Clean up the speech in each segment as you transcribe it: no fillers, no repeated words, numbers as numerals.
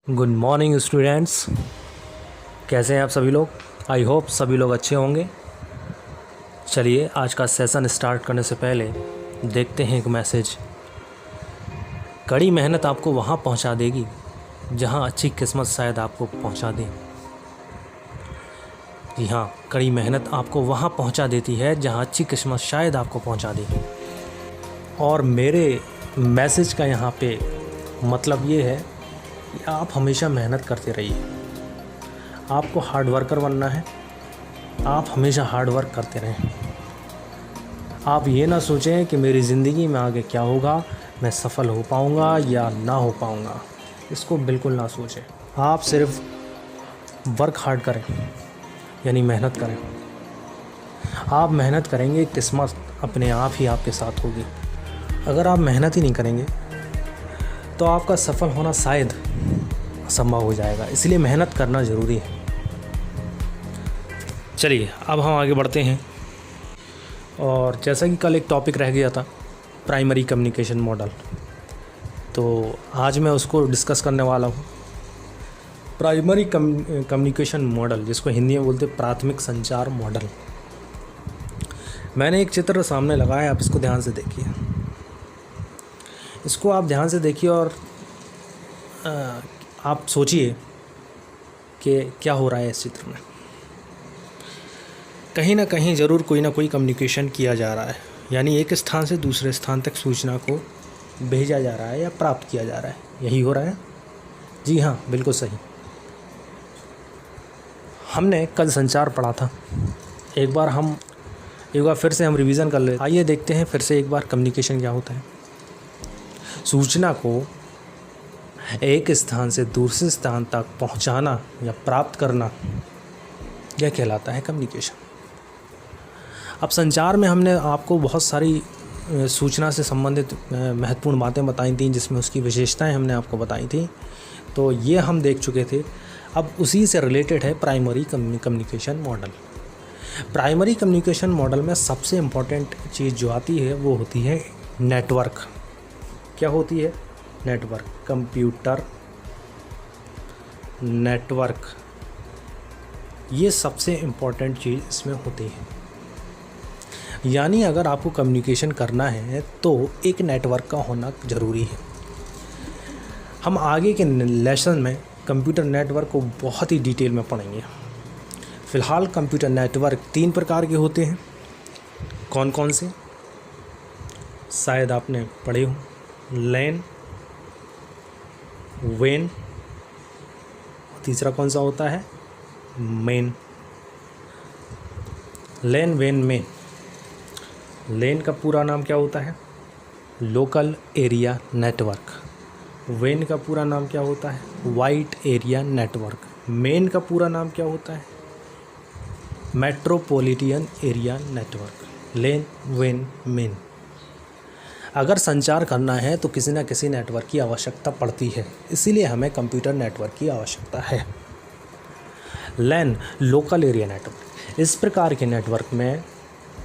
Good morning students. कैसे हैं आप सभी लोग? आई होप सभी लोग अच्छे होंगे। चलिए आज का सेशन स्टार्ट करने से पहले देखते हैं एक मैसेज। कड़ी मेहनत आपको वहाँ पहुँचा देगी जहाँ अच्छी किस्मत शायद आपको पहुँचा दे। जी हाँ, कड़ी मेहनत आपको वहाँ पहुँचा देती है जहाँ अच्छी किस्मत शायद आपको पहुँचा दे। और मेरे मैसेज का यहाँ पे मतलब ये है कि आप हमेशा मेहनत करते रहिए। आपको हार्ड वर्कर बनना है, आप हमेशा हार्ड वर्क करते रहें। आप ये ना सोचें कि मेरी ज़िंदगी में आगे क्या होगा, मैं सफल हो पाऊँगा या ना हो पाऊँगा, इसको बिल्कुल ना सोचें। आप सिर्फ वर्क हार्ड करें, यानी मेहनत करें। आप मेहनत करेंगे, किस्मत अपने आप ही आपके साथ होगी। अगर आप मेहनत ही नहीं करेंगे तो आपका सफल होना शायद असंभव हो जाएगा, इसलिए मेहनत करना ज़रूरी है। चलिए अब हम आगे बढ़ते हैं। और जैसा कि कल एक टॉपिक रह गया था, प्राइमरी कम्युनिकेशन मॉडल, तो आज मैं उसको डिस्कस करने वाला हूँ। प्राइमरी कम्युनिकेशन मॉडल, जिसको हिंदी में बोलते प्राथमिक संचार मॉडल। मैंने एक चित्र सामने लगाया, आप इसको ध्यान से देखिए। इसको आप ध्यान से देखिए और आप सोचिए कि क्या हो रहा है इस चित्र में। कहीं ना कहीं ज़रूर कोई ना कोई कम्युनिकेशन किया जा रहा है, यानी एक स्थान से दूसरे स्थान तक सूचना को भेजा जा रहा है या प्राप्त किया जा रहा है। यही हो रहा है? जी हाँ, बिल्कुल सही। हमने कल संचार पढ़ा था। एक बार फिर से हम रिवीजन कर लेते। आइए देखते हैं फिर से एक बार कम्युनिकेशन क्या होता है। सूचना को एक स्थान से दूसरे स्थान तक पहुंचाना या प्राप्त करना, यह कहलाता है कम्युनिकेशन। अब संचार में हमने आपको बहुत सारी सूचना से संबंधित महत्वपूर्ण बातें बताई थी, जिसमें उसकी विशेषताएं हमने आपको बताई थी, तो ये हम देख चुके थे। अब उसी से रिलेटेड है primary communication model. Primary communication model में सबसे इम्पॉर्टेंट चीज़ जो आती है वो होती है नेटवर्क। क्या होती है? नेटवर्क, कंप्यूटर नेटवर्क, ये सबसे इम्पॉर्टेंट चीज़ इसमें होती है। यानी अगर आपको कम्युनिकेशन करना है तो एक नेटवर्क का होना ज़रूरी है। हम आगे के लेसन में कंप्यूटर नेटवर्क को बहुत ही डिटेल में पढ़ेंगे। फ़िलहाल कंप्यूटर नेटवर्क 3 प्रकार के होते हैं। कौन कौन से? शायद आपने पढ़े हो। लैन, वेन, तीसरा कौन सा होता है? मेन। लैन, वेन, मेन। लैन का पूरा नाम क्या होता है? Local area network. वेन का पूरा नाम क्या होता है? Wide area network. मेन का पूरा नाम क्या होता है? Metropolitan area network. लैन, वेन, मेन। अगर संचार करना है तो किसी न किसी नेटवर्क की आवश्यकता पड़ती है, इसीलिए हमें कंप्यूटर नेटवर्क की आवश्यकता है। लैन, लोकल एरिया नेटवर्क। इस प्रकार के नेटवर्क में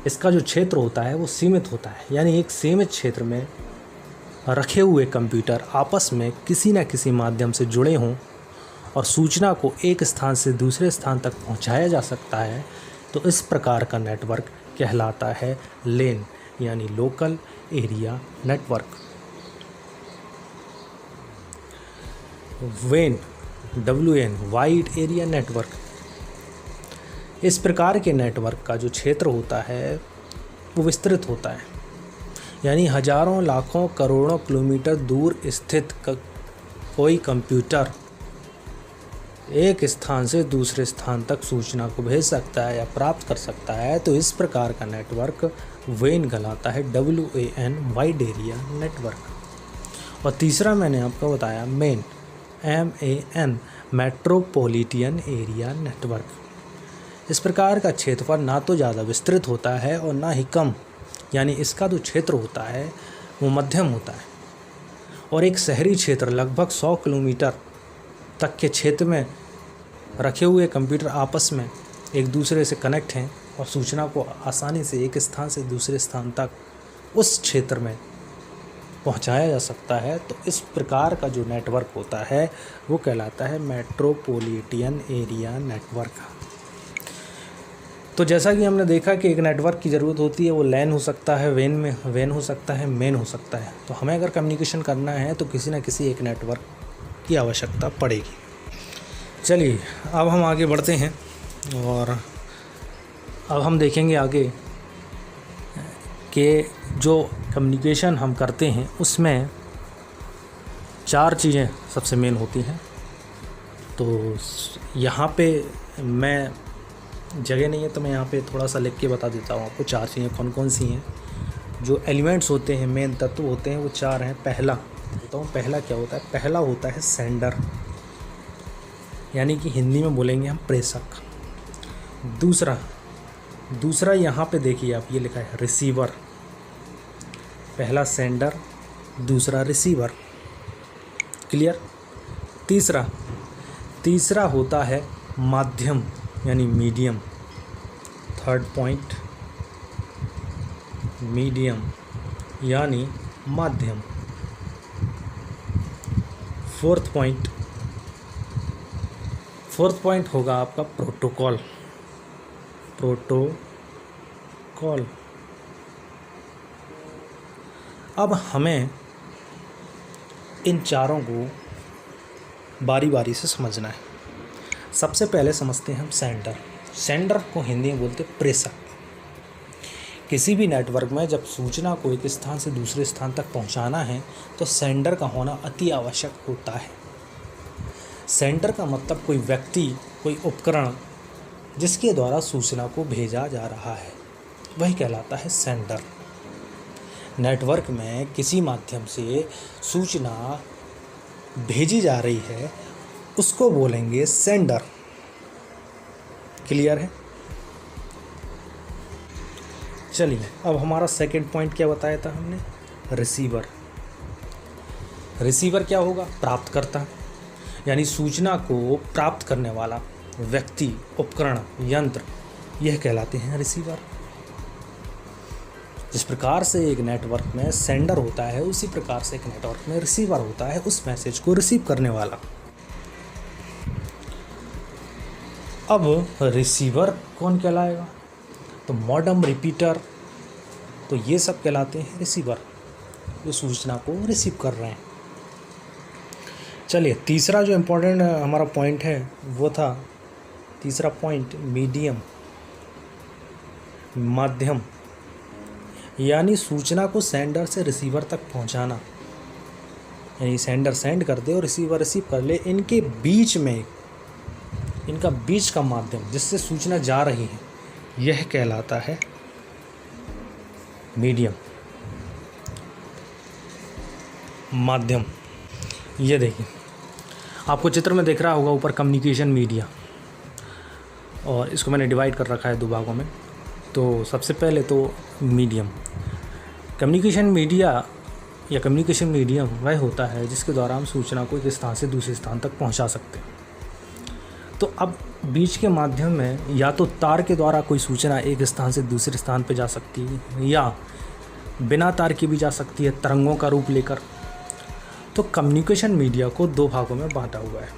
इसका जो क्षेत्र होता है वो सीमित होता है, यानी एक सीमित क्षेत्र में रखे हुए कंप्यूटर आपस में किसी न किसी माध्यम से जुड़े हों और सूचना को एक स्थान से दूसरे स्थान तक पहुंचाया जा सकता है, तो इस प्रकार का नेटवर्क कहलाता है लैन, यानी local area network. When, WN, wide area network. इस प्रकार के नेटवर्क का जो क्षेत्र होता है वो विस्तृत होता है, यानी हजारों, लाखों, करोड़ों किलोमीटर दूर स्थित कोई कंप्यूटर एक स्थान से दूसरे स्थान तक सूचना को भेज सकता है या प्राप्त कर सकता है, तो इस प्रकार का नेटवर्क वेन कहलाता है, WAN, वाइड एरिया नेटवर्क। और तीसरा मैंने आपको बताया main, MAN, metropolitan area network. इस प्रकार का क्षेत्रफल ना तो ज़्यादा विस्तृत होता है और ना ही कम, यानी इसका जो क्षेत्र होता है वो मध्यम होता है। और एक शहरी क्षेत्र लगभग 100 किलोमीटर तक के क्षेत्र में रखे हुए कंप्यूटर आपस में एक दूसरे से कनेक्ट हैं और सूचना को आसानी से एक स्थान से दूसरे स्थान तक उस क्षेत्र में पहुंचाया जा सकता है, तो इस प्रकार का जो नेटवर्क होता है वो कहलाता है मेट्रोपॉलिटन एरिया नेटवर्क। तो जैसा कि हमने देखा कि एक नेटवर्क की ज़रूरत होती है, वो लैन हो सकता है, वेन हो सकता है, मेन हो सकता है। तो हमें अगर कम्युनिकेशन करना है तो किसी न किसी एक नेटवर्क की आवश्यकता पड़ेगी। चलिए अब हम आगे बढ़ते हैं और अब हम देखेंगे आगे कि जो कम्युनिकेशन हम करते हैं उसमें 4 चीज़ें सबसे मेन होती हैं। तो यहाँ पे मैं जगह नहीं है तो मैं यहाँ पे थोड़ा सा लिख के बता देता हूँ आपको 4 चीज़ें कौन कौन सी हैं। जो एलिमेंट्स होते हैं, मेन तत्व होते हैं, वो 4 हैं। पहला बताऊँ, पहला क्या होता है? पहला होता है सेंडर, यानी कि हिंदी में बोलेंगे हम प्रेषक। दूसरा यहाँ पे देखिए आप, ये लिखा है रिसीवर। पहला सेंडर, दूसरा रिसीवर। क्लियर? तीसरा होता है माध्यम यानी मीडियम। थर्ड पॉइंट मीडियम यानी माध्यम। फोर्थ पॉइंट होगा आपका प्रोटोकॉल। अब हमें इन चारों को बारी बारी से समझना है। सबसे पहले समझते हैं हम सेंडर को हिंदी में बोलते हैं प्रेषक। किसी भी नेटवर्क में जब सूचना को एक स्थान से दूसरे स्थान तक पहुंचाना है तो सेंडर का होना अति आवश्यक होता है। सेंडर का मतलब कोई व्यक्ति, कोई उपकरण जिसके द्वारा सूचना को भेजा जा रहा है, वही कहलाता है सेंडर। नेटवर्क में किसी माध्यम से सूचना भेजी जा रही है उसको बोलेंगे सेंडर। क्लियर है? चलिए अब हमारा सेकंड पॉइंट क्या बताया था हमने? रिसीवर क्या होगा? प्राप्तकर्ता, यानी सूचना को प्राप्त करने वाला व्यक्ति, उपकरण, यंत्र, यह कहलाते हैं रिसीवर। जिस प्रकार से एक नेटवर्क में सेंडर होता है उसी प्रकार से एक नेटवर्क में रिसीवर होता है, उस मैसेज को रिसीव करने वाला। अब रिसीवर कौन कहलाएगा? तो मॉडम, रिपीटर, तो ये सब कहलाते हैं रिसीवर, जो सूचना को रिसीव कर रहे हैं। चलिए तीसरा जो इम्पोर्टेंट हमारा पॉइंट है वो था, तीसरा पॉइंट मीडियम, माध्यम, यानी सूचना को सेंडर से रिसीवर तक पहुंचाना। यानी सेंडर सेंड कर दे और रिसीवर रिसीव कर ले, इनके बीच में इनका बीच का माध्यम जिससे सूचना जा रही है, यह कहलाता है मीडियम, माध्यम। ये देखिए आपको चित्र में दिख रहा होगा ऊपर कम्युनिकेशन मीडिया, और इसको मैंने डिवाइड कर रखा है 2 भागों में। तो सबसे पहले तो मीडियम, कम्युनिकेशन मीडिया या कम्युनिकेशन मीडियम वह होता है जिसके द्वारा हम सूचना को एक स्थान से दूसरे स्थान तक पहुंचा सकते हैं। तो अब बीच के माध्यम में या तो तार के द्वारा कोई सूचना एक स्थान से दूसरे स्थान पर जा सकती है या बिना तार की भी जा सकती है, तरंगों का रूप लेकर। तो कम्युनिकेशन मीडिया को 2 भागों में बांटा हुआ है।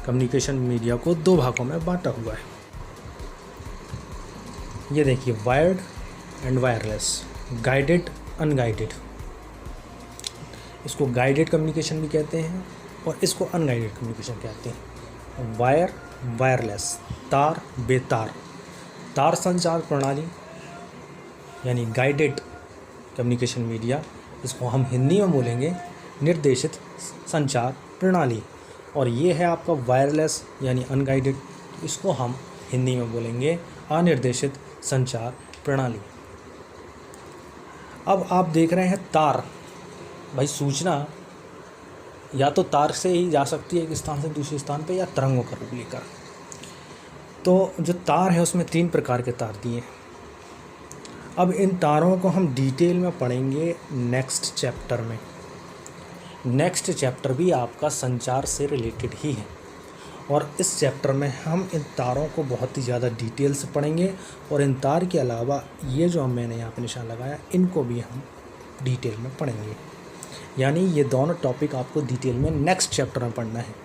कम्युनिकेशन मीडिया को 2 भागों में बांटा हुआ है। ये देखिए, wired and wireless, guided, unguided. इसको गाइडेड कम्युनिकेशन भी कहते हैं और इसको अनगाइडेड कम्युनिकेशन कहते हैं। वायर, वायरलेस, तार, बेतार, तार संचार प्रणाली यानी गाइडेड कम्युनिकेशन मीडिया, इसको हम हिंदी में बोलेंगे निर्देशित संचार प्रणाली। और ये है आपका वायरलेस यानी अनगाइडेड, इसको हम हिंदी में बोलेंगे अनिर्देशित संचार प्रणाली। अब आप देख रहे हैं तार, भाई सूचना या तो तार से ही जा सकती है एक स्थान से दूसरे स्थान पे, या तरंगों का रूप लेकर। तो जो तार है उसमें 3 प्रकार के तार दिए हैं। अब इन तारों को हम डिटेल में पढ़ेंगे नेक्स्ट चैप्टर में। नेक्स्ट चैप्टर भी आपका संचार से रिलेटेड ही है, और इस चैप्टर में हम इन तारों को बहुत ही ज़्यादा डिटेल से पढ़ेंगे। और इन तार के अलावा ये जो मैंने यहाँ पे निशान लगाया, इनको भी हम डिटेल में पढ़ेंगे। यानी ये दोनों टॉपिक आपको डिटेल में नेक्स्ट चैप्टर में पढ़ना है,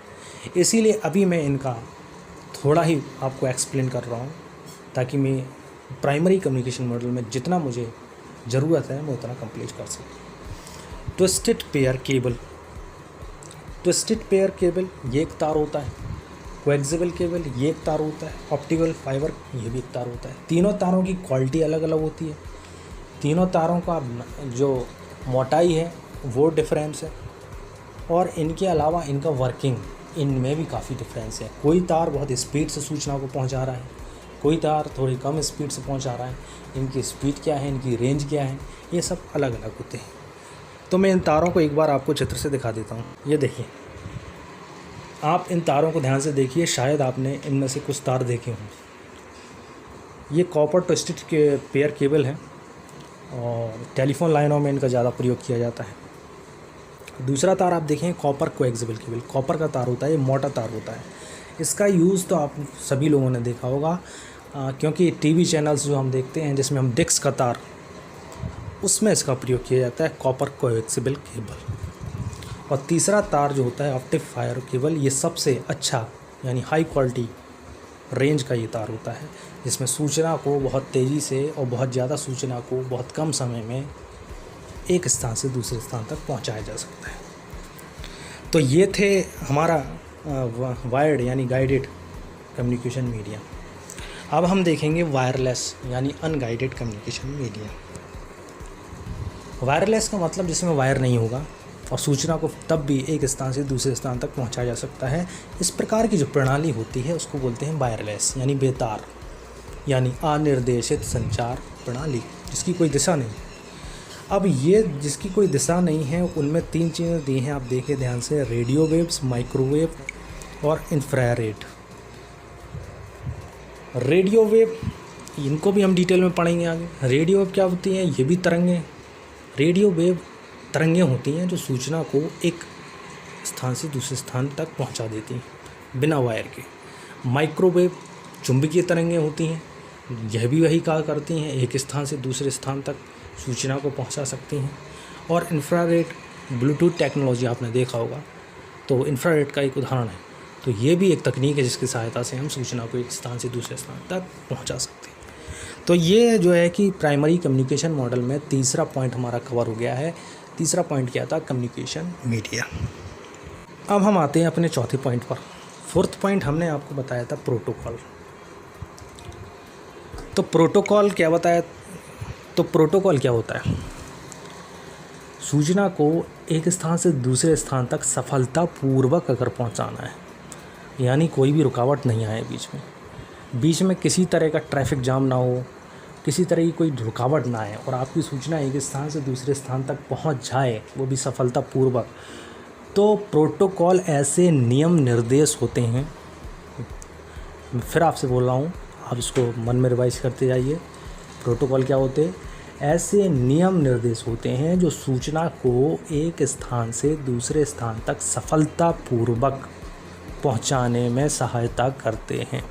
इसीलिए अभी मैं इनका थोड़ा ही आपको एक्सप्लेन कर रहा हूँ, ताकि मैं प्राइमरी कम्युनिकेशन मॉडल में जितना मुझे ज़रूरत है मैं उतना कंप्लीट कर सकूँ। Twisted pair cable, twisted pair cable ये एक तार होता है, कोएक्सियल केबल ये एक तार होता है, ऑप्टिकल फाइबर ये भी एक तार होता है। तीनों तारों की क्वालिटी अलग अलग होती है, तीनों तारों का जो मोटाई है वो डिफरेंस है, और इनके अलावा इनका वर्किंग इनमें भी काफ़ी डिफरेंस है। कोई तार बहुत स्पीड से सूचना को पहुंचा रहा है, कोई तार थोड़ी कम स्पीड से पहुंचा रहा है, इनकी स्पीड क्या है, इनकी रेंज क्या है, ये सब अलग अलग होते हैं। तो मैं इन तारों को एक बार आपको चित्र से दिखा देता हूँ। ये देखिए, आप इन तारों को ध्यान से देखिए, शायद आपने इनमें से कुछ तार देखे हों। ये कॉपर ट्विस्टेड के पेयर केबल है और टेलीफोन लाइनों में इनका ज़्यादा प्रयोग किया जाता है। दूसरा तार आप देखें कॉपर कोएक्सियल केबल, कॉपर का तार होता है, ये मोटा तार होता है। इसका यूज़ तो आप सभी लोगों ने देखा होगा, क्योंकि टीवी चैनल्स जो हम देखते हैं जिसमें हम डिस्क का तार, उसमें इसका प्रयोग किया जाता है, कॉपर कोएक्सियल केबल। और तीसरा तार जो होता है ऑप्टिक फाइबर केबल, ये सबसे अच्छा यानी हाई क्वालिटी रेंज का ये तार होता है, जिसमें सूचना को बहुत तेज़ी से और बहुत ज़्यादा सूचना को बहुत कम समय में एक स्थान से दूसरे स्थान तक पहुंचाया जा सकता है। तो ये थे हमारा वायर्ड यानी गाइडेड कम्युनिकेशन मीडिया। अब हम देखेंगे वायरलेस यानी अनगाइडेड कम्युनिकेशन मीडिया। वायरलेस का मतलब जिसमें वायर नहीं होगा और सूचना को तब भी एक स्थान से दूसरे स्थान तक पहुंचाया जा सकता है। इस प्रकार की जो प्रणाली होती है उसको बोलते हैं वायरलेस यानी बेतार यानी अनिर्देशित संचार प्रणाली, जिसकी कोई दिशा नहीं। अब ये जिसकी कोई दिशा नहीं है, उनमें 3 चीज़ें दी हैं, आप देखें ध्यान से, रेडियो वेव्स, माइक्रोवेव और इंफ्रारेड। रेडियो वेव, इनको भी हम डिटेल में पढ़ेंगे आगे। रेडियो वेव क्या होती हैं? ये भी तरंगें, रेडियो वेव तरंगें होती हैं जो सूचना को एक स्थान से दूसरे स्थान तक पहुंचा देती हैं बिना वायर के। माइक्रोवेव चुंबकीय तरंगें होती हैं, यह भी वही कार्य करती हैं, एक स्थान से दूसरे स्थान तक सूचना को पहुंचा सकती हैं। और इंफ्रारेड, ब्लूटूथ टेक्नोलॉजी आपने देखा होगा, तो इंफ्रारेड का एक उदाहरण है। तो ये भी एक तकनीक है जिसकी सहायता से हम सूचना को एक स्थान से दूसरे स्थान तक पहुंचा सकते हैं। तो ये जो है कि प्राइमरी कम्युनिकेशन मॉडल में तीसरा पॉइंट हमारा कवर हो गया है। तीसरा पॉइंट क्या था? Communication media. अब हम आते हैं अपने चौथे पॉइंट पर। फोर्थ पॉइंट हमने आपको बताया था प्रोटोकॉल। तो प्रोटोकॉल क्या बताया? तो प्रोटोकॉल क्या होता है? सूचना को एक स्थान से दूसरे स्थान तक सफलतापूर्वक अगर पहुंचाना है, यानी कोई भी रुकावट नहीं आए बीच में किसी तरह का ट्रैफिक जाम ना हो, किसी तरह की कोई रुकावट ना आए और आपकी सूचना एक स्थान से दूसरे स्थान तक पहुंच जाए, वो भी सफलतापूर्वक, तो प्रोटोकॉल ऐसे नियम निर्देश होते हैं। फिर आपसे बोल रहा हूँ, आप इसको मन में रिवाइज करते जाइए। प्रोटोकॉल क्या होते हैं? ऐसे नियम निर्देश होते हैं जो सूचना को एक स्थान से दूसरे स्थान तक सफलतापूर्वक पहुंचाने में सहायता करते हैं।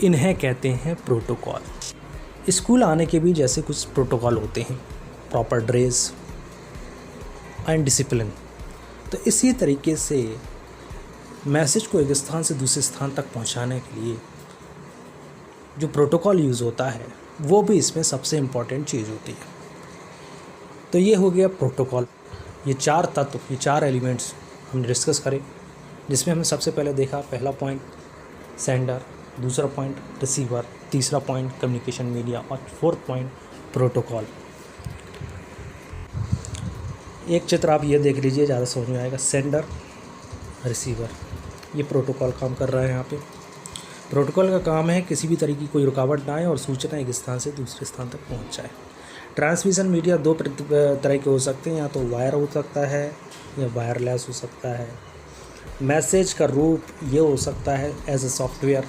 इन्हें कहते हैं प्रोटोकॉल। स्कूल आने के भी जैसे कुछ प्रोटोकॉल होते हैं, प्रॉपर ड्रेस एंड डिसिप्लिन। तो इसी तरीके से मैसेज को एक स्थान से दूसरे स्थान तक पहुंचाने के लिए जो प्रोटोकॉल यूज़ होता है वो भी इसमें सबसे इम्पॉर्टेंट चीज़ होती है। तो ये हो गया प्रोटोकॉल। ये 4 तत्व, ये 4 एलिमेंट्स हमने डिस्कस करे, जिसमें हमने सबसे पहले देखा, पहला पॉइंट सेंडर, दूसरा पॉइंट रिसीवर, तीसरा पॉइंट कम्युनिकेशन मीडिया और फोर्थ पॉइंट प्रोटोकॉल। एक चित्र आप ये देख लीजिए, ज़्यादा समझ में आएगा। सेंडर, रिसीवर, ये प्रोटोकॉल काम कर रहा है यहाँ पे। प्रोटोकॉल का काम है किसी भी तरह की कोई रुकावट ना आए और सूचना एक स्थान से दूसरे स्थान तक पहुँच जाए। ट्रांसमिशन मीडिया 2 तरह के हो सकते हैं, या तो वायर हो सकता है या वायरलेस हो सकता है। मैसेज का रूप ये हो सकता है एज ए सॉफ्टवेयर।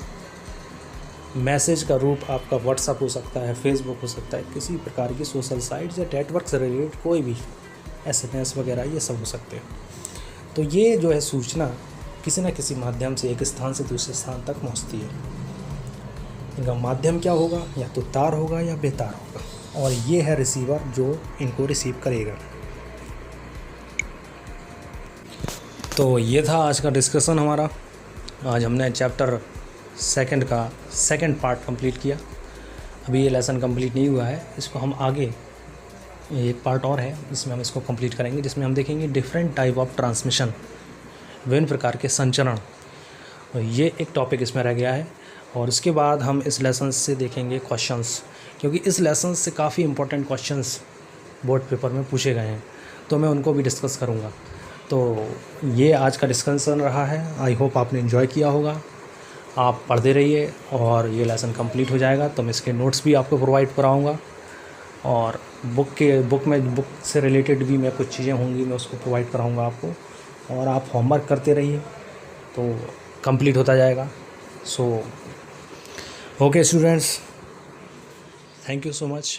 मैसेज का रूप आपका व्हाट्सअप हो सकता है, फेसबुक हो सकता है, किसी प्रकार की सोशल साइट्स या नेटवर्क से रिलेटेड कोई भी SMS वगैरह, ये सब हो सकते हैं। तो ये जो है सूचना किसी न किसी माध्यम से एक स्थान से दूसरे स्थान तक पहुंचती है। इनका माध्यम क्या होगा? या तो तार होगा या बेतार होगा। और ये है रिसीवर जो इनको रिसीव करेगा। तो ये था आज का डिस्कशन हमारा। आज हमने चैप्टर सेकंड का सेकंड पार्ट कंप्लीट किया। अभी ये लेसन कंप्लीट नहीं हुआ है, इसको हम आगे एक पार्ट और है, इसमें हम इसको कंप्लीट करेंगे, जिसमें हम देखेंगे डिफरेंट टाइप ऑफ ट्रांसमिशन, विभिन्न प्रकार के संचरण। ये एक टॉपिक इसमें रह गया है। और उसके बाद हम इस लेसन से देखेंगे क्वेश्चंस, क्योंकि इस लेसन से काफ़ी इंपॉर्टेंट क्वेश्चंस बोर्ड पेपर में पूछे गए हैं, तो मैं उनको भी डिस्कस करूँगा। तो ये आज का डिस्कशन रहा है। आई होप आपने एंजॉय किया होगा। आप पढ़ते रहिए और ये लेसन कंप्लीट हो जाएगा तो मैं इसके नोट्स भी आपको प्रोवाइड कराऊँगा, और बुक से रिलेटेड भी मैं कुछ चीज़ें होंगी मैं उसको प्रोवाइड कराऊँगा आपको। और आप होमवर्क करते रहिए तो कंप्लीट होता जाएगा। So okay students, thank you so much.